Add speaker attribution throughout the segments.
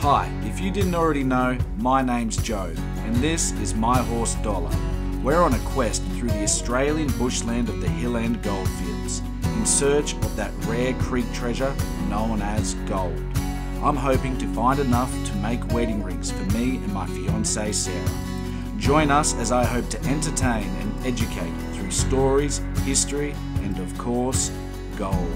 Speaker 1: Hi, if you didn't already know, my name's Joe, and this is My Horse Dollar. We're on a quest through the Australian bushland of the Hill End Goldfields, in search of that rare creek treasure known as gold. I'm hoping to find enough to make wedding rings for me and my fiancée Sarah. Join us as I hope to entertain and educate through stories, history, and of course, gold.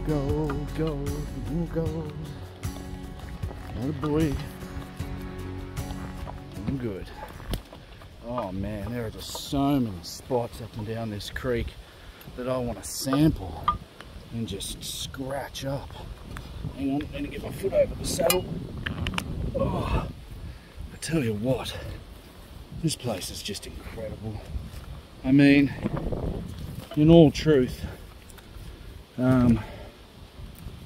Speaker 2: Gold, gold, gold. Not a boy. I'm good. Oh man, there are just so many spots up and down this creek that I want to sample and just scratch up. Hang on, let me get my foot over the saddle. Oh, I tell you what, this place is just incredible. I mean, in all truth,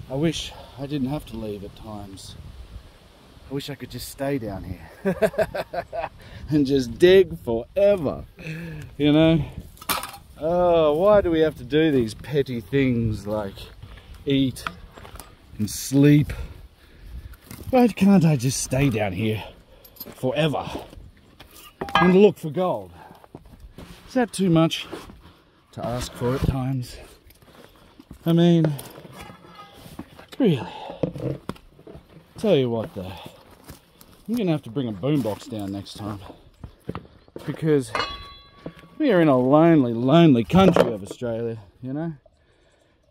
Speaker 2: I wish I didn't have to leave at times. I wish I could just stay down here and just dig forever, you know? Oh, why do we have to do these petty things like eat and sleep? Why can't I just stay down here forever and look for gold? Is that too much to ask for at times? I mean, really? Tell you what though, I'm gonna have to bring a boombox down next time, because we are in a lonely, lonely country of Australia, you know?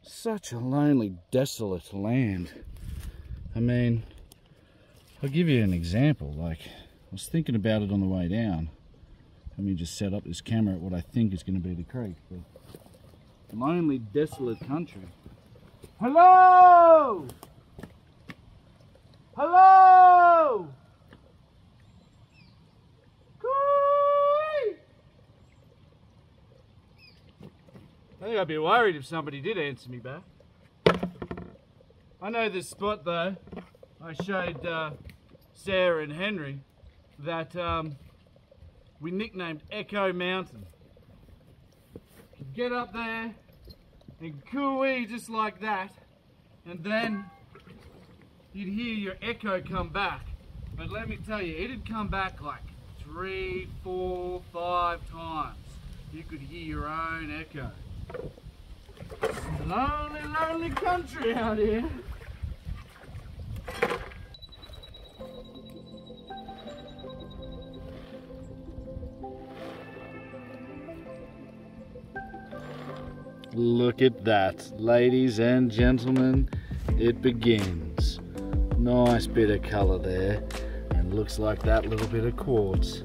Speaker 2: Such a lonely, desolate land. I mean, I'll give you an example. Like, I was thinking about it on the way down. Let me just set up this camera at what I think is going to be the creek. But lonely, desolate country. Hello! Hello! Coo-ee! I think I'd be worried if somebody did answer me back. I know this spot though. I showed Sarah and Henry that we nicknamed Echo Mountain. You'd get up there and coo-ee just like that, and then you'd hear your echo come back. But let me tell you, it'd come back like 3, 4, 5 times. You could hear your own echo. Lonely, lonely country out here. Look at that, ladies and gentlemen, it begins. Nice bit of colour there, and looks like that little bit of quartz.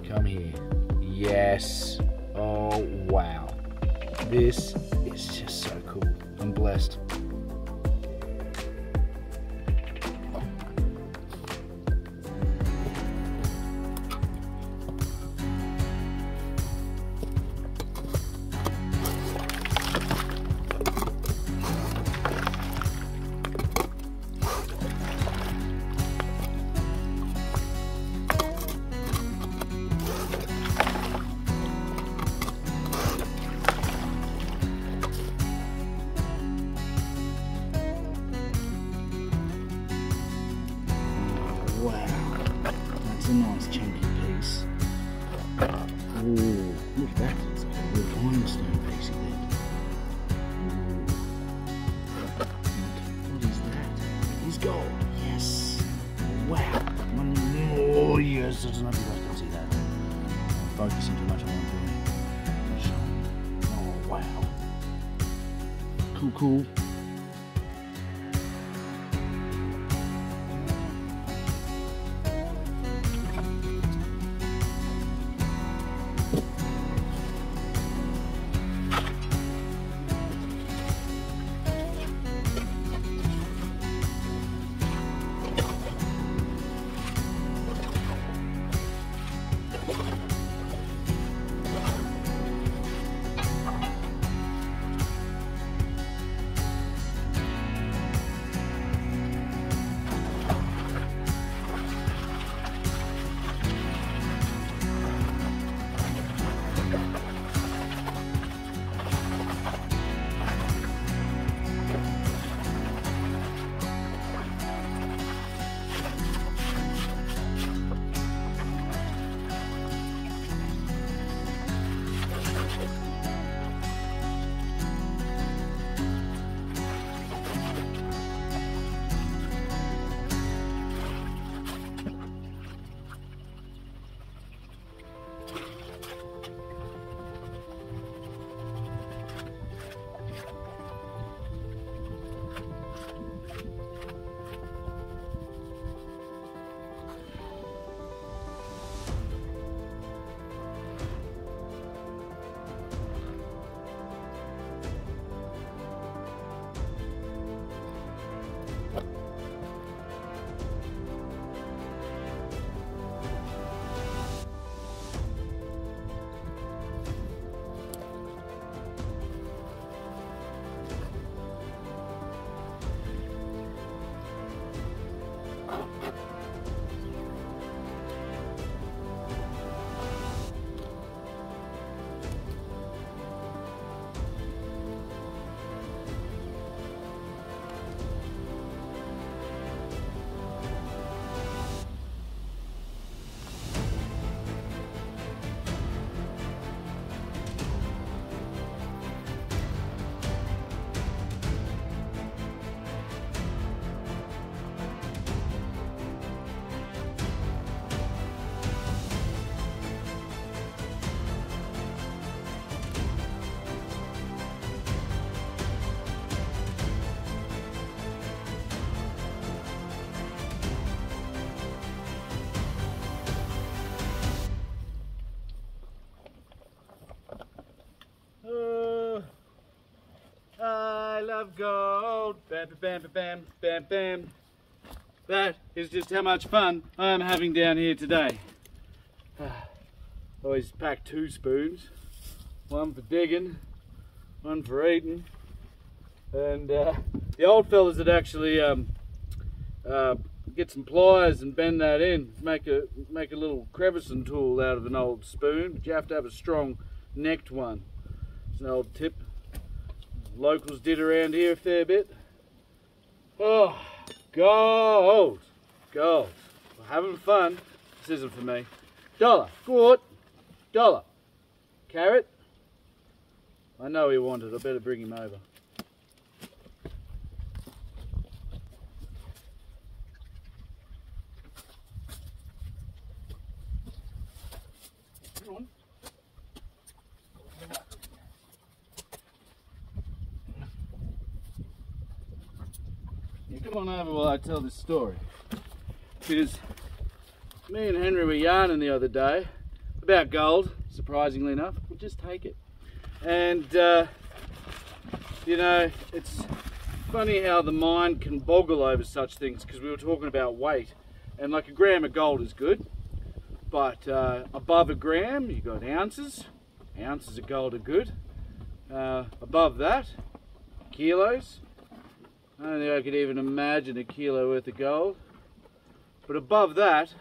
Speaker 2: Come here. Yes. Oh wow. This is just so cool. I'm blessed. Wow, that's a nice chunky piece. Ooh, look at that, it's like a real limestone piece of that. What is that? It is gold, yes. Wow, oh yes, there's nothing I can see that. I'm focusing too much on what I'm doing. Oh wow. Cool, cool. have gold. Bam, bam, bam, bam, bam, bam. That is just how much fun I'm having down here today. Always pack 2 spoons. One for digging, one for eating. And the old fellas would actually get some pliers and bend that in, make a little crevicing tool out of an old spoon, but you have to have a strong necked one. It's an old tip locals did around here a fair bit. Oh, gold, gold. We're having fun. This isn't for me. Dollar, good. Dollar. Carrot. I know he wanted, I better bring him over. Come on. Yeah, come on over while I tell this story. Because me and Henry were yarning the other day about gold, surprisingly enough. We'll just take it. And, you know, it's funny how the mind can boggle over such things, because we were talking about weight. And like a gram of gold is good, but above a gram, you've got ounces. Ounces of gold are good. Above that, kilos. I don't think I could even imagine a kilo worth of gold. But above that,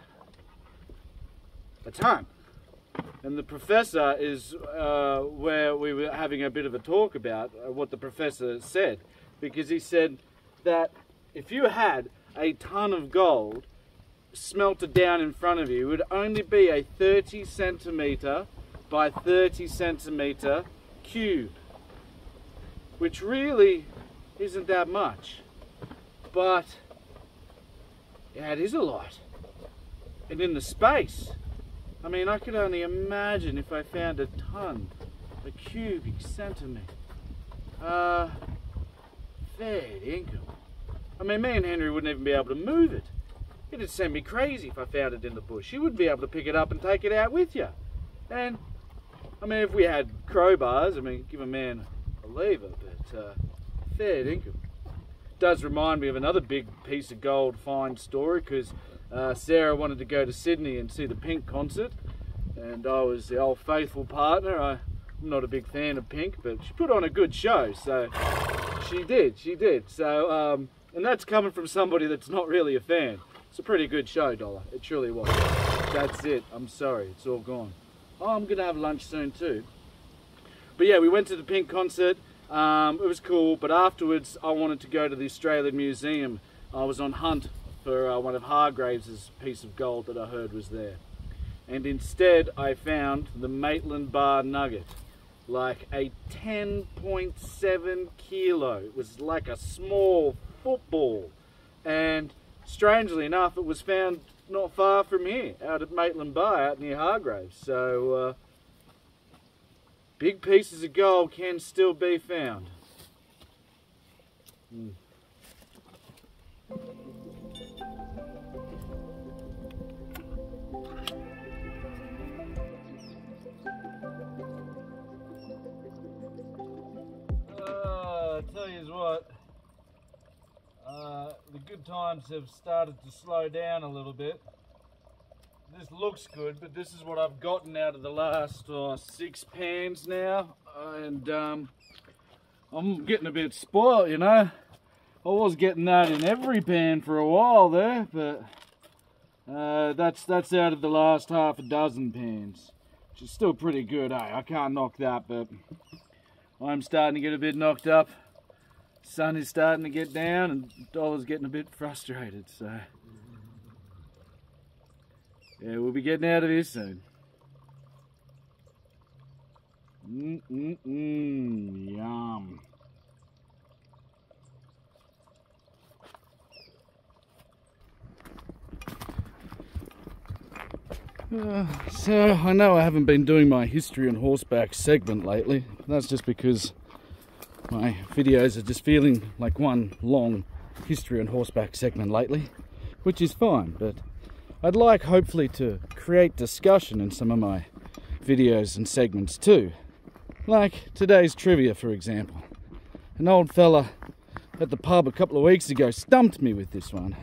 Speaker 2: a ton. And the professor is where we were having a bit of a talk about what the professor said. Because he said that if you had a ton of gold smelted down in front of you, it would only be a 30 centimetre by 30 centimetre cube. Which really isn't that much. But yeah, it is a lot. And in the space, I mean, I could only imagine if I found a ton, a cubic centimetre. Fair income. I mean, me and Henry wouldn't even be able to move it. It'd send me crazy if I found it in the bush. You wouldn't be able to pick it up and take it out with you. And, I mean, if we had crowbars, I mean, give a man a lever, but fair income. Does remind me of another big piece of gold find story, because Sarah wanted to go to Sydney and see the Pink concert, and I was the old faithful partner. I'm not a big fan of Pink, but she put on a good show, so she did. So, and that's coming from somebody that's not really a fan. It's a pretty good show, Dollar. It truly was. That's it. I'm sorry. It's all gone. Oh, I'm going to have lunch soon too. But yeah, we went to the Pink concert. It was cool, but afterwards I wanted to go to the Australian Museum. I was on hunt for one of Hargraves's piece of gold that I heard was there. And instead I found the Maitland Bar Nugget. Like a 10.7 kilo. It was like a small football. And strangely enough, it was found not far from here, out at Maitland Bar, out near Hargraves. So, big pieces of gold can still be found. I tell you what, the good times have started to slow down a little bit. This looks good, but this is what I've gotten out of the last 6 pans now, and I'm getting a bit spoiled, you know. I was getting that in every pan for a while there, but that's out of the last half a dozen pans, which is still pretty good, eh? I can't knock that, but I'm starting to get a bit knocked up. Sun is starting to get down, and Dollar's getting a bit frustrated, so yeah, we'll be getting out of here soon. Yum. So, I know I haven't been doing my history on horseback segment lately. That's just because my videos are just feeling like one long history on horseback segment lately, which is fine, but I'd like hopefully to create discussion in some of my videos and segments too. Like today's trivia, for example. An old fella at the pub a couple of weeks ago stumped me with this one.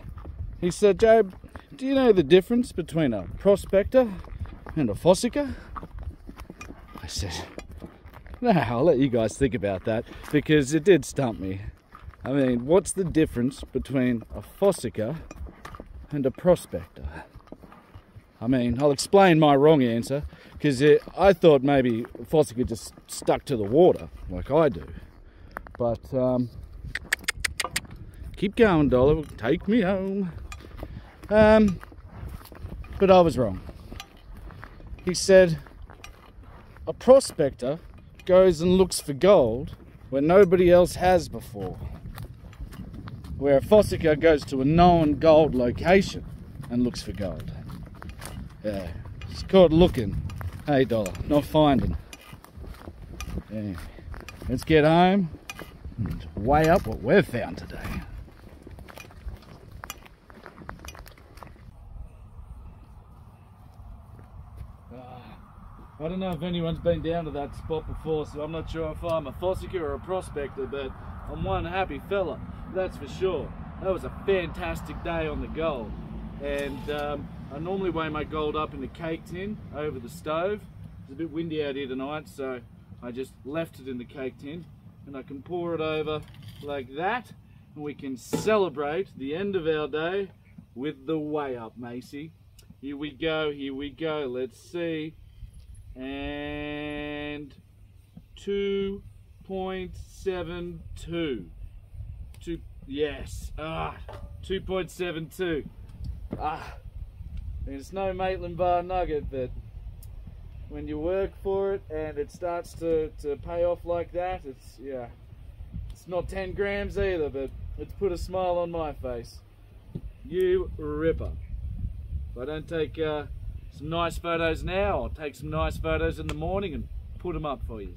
Speaker 2: He said, "Job, do you know the difference between a prospector and a fossicker?" I said, "No, I'll let you guys think about that, because it did stump me. I mean, what's the difference between a fossicker and a prospector?" I mean, I'll explain my wrong answer, because I thought maybe a fossicker just stuck to the water, like I do. But, keep going, Dollar, take me home. But I was wrong. He said, a prospector goes and looks for gold where nobody else has before, where a fossicker goes to a known gold location and looks for gold. Yeah, it's called looking, hey Dollar, not finding. Yeah. Let's get home and weigh up what we've found today. I don't know if anyone's been down to that spot before, so I'm not sure if I'm a fossicker or a prospector, but I'm one happy fella, that's for sure. That was a fantastic day on the gold, and I normally weigh my gold up in a cake tin over the stove. It's a bit windy out here tonight, so I just left it in the cake tin, and I can pour it over like that, and we can celebrate the end of our day with the weigh up, Macy. Here we go, let's see. And 2.72. Yes, 2.72. It's no Maitland Bar Nugget, but when you work for it and it starts to pay off like that, it's not 10 grams either, but it's put a smile on my face. You ripper. If I don't take some nice photos now, I'll take some nice photos in the morning and put them up for you.